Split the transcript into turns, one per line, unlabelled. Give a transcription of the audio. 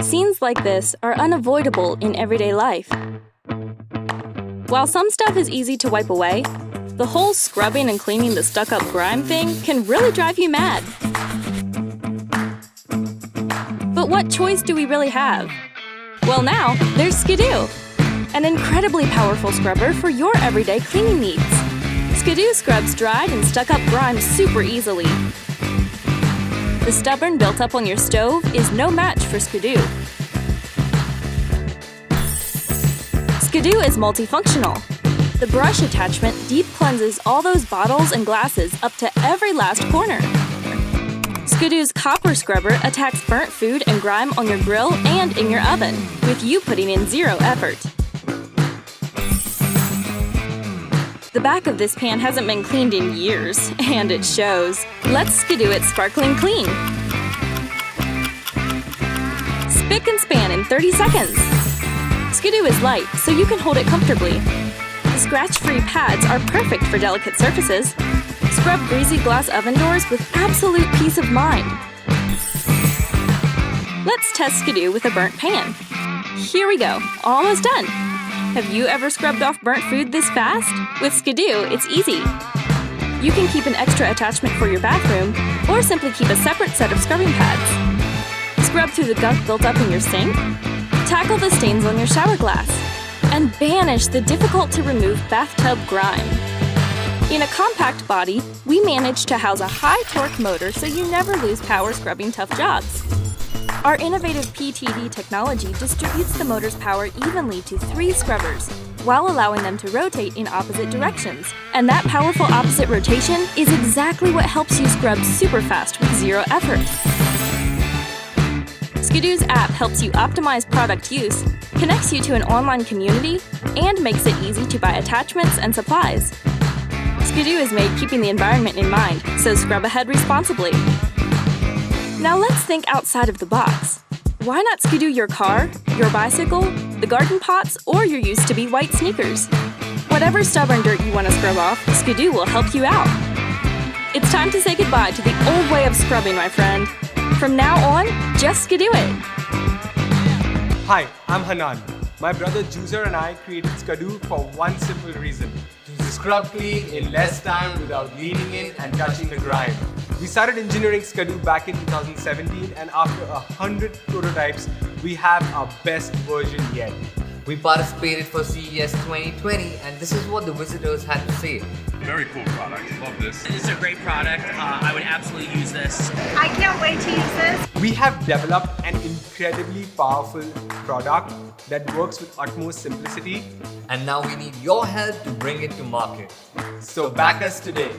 Scenes like this are unavoidable in everyday life. While some stuff is easy to wipe away, the whole scrubbing and cleaning the stuck-up grime thing can really drive you mad. But what choice do we really have? Well, now there's Skadu, an incredibly powerful scrubber for your everyday cleaning needs. Skadu scrubs dried and stuck-up grime super easily. The stubborn built up on your stove is no match for Skadu. Skadu is multifunctional. The brush attachment deep cleanses all those bottles and glasses up to every last corner. Skadu's copper scrubber attacks burnt food and grime on your grill and in your oven, with you putting in zero effort. The back of this pan hasn't been cleaned in years, and it shows. Let's Skadu it sparkling clean. Spick and span in 30 seconds. Skadu is light, so you can hold it comfortably. The scratch-free pads are perfect for delicate surfaces. Scrub greasy glass oven doors with absolute peace of mind. Let's test Skadu with a burnt pan. Here we go, almost done. Have you ever scrubbed off burnt food this fast? With Skadu, it's easy. You can keep an extra attachment for your bathroom, or simply keep a separate set of scrubbing pads. Scrub through the gunk built up in your sink, tackle the stains on your shower glass, and banish the difficult-to-remove bathtub grime. In a compact body, we managed to house a high-torque motor so you never lose power scrubbing tough jobs. Our innovative PTD technology distributes the motor's power evenly to 3 scrubbers, while allowing them to rotate in opposite directions. And that powerful opposite rotation is exactly what helps you scrub super fast with zero effort. Skadu's app helps you optimize product use, connects you to an online community, and makes it easy to buy attachments and supplies. Skadu is made keeping the environment in mind, so scrub ahead responsibly. Now let's think outside of the box. Why not Skadu your car, your bicycle, the garden pots, or your used-to-be white sneakers? Whatever stubborn dirt you want to scrub off, Skadu will help you out. It's time to say goodbye to the old way of scrubbing, my friend. From now on, just Skadu it.
Hi, I'm Hanan. My brother Juicer and I created Skadu for one simple reason: to scrub clean in less time without leaning in and touching the grime. We started engineering Skadu back in 2017, and after 100 prototypes, we have our best version yet.
We participated for CES 2020, and this is what the visitors had to say.
Very cool product. Love this.
It's a great product. I would absolutely use this.
I can't wait to use this.
We have developed an incredibly powerful product that works with utmost simplicity.
And now we need your help to bring it to market.
So back us today.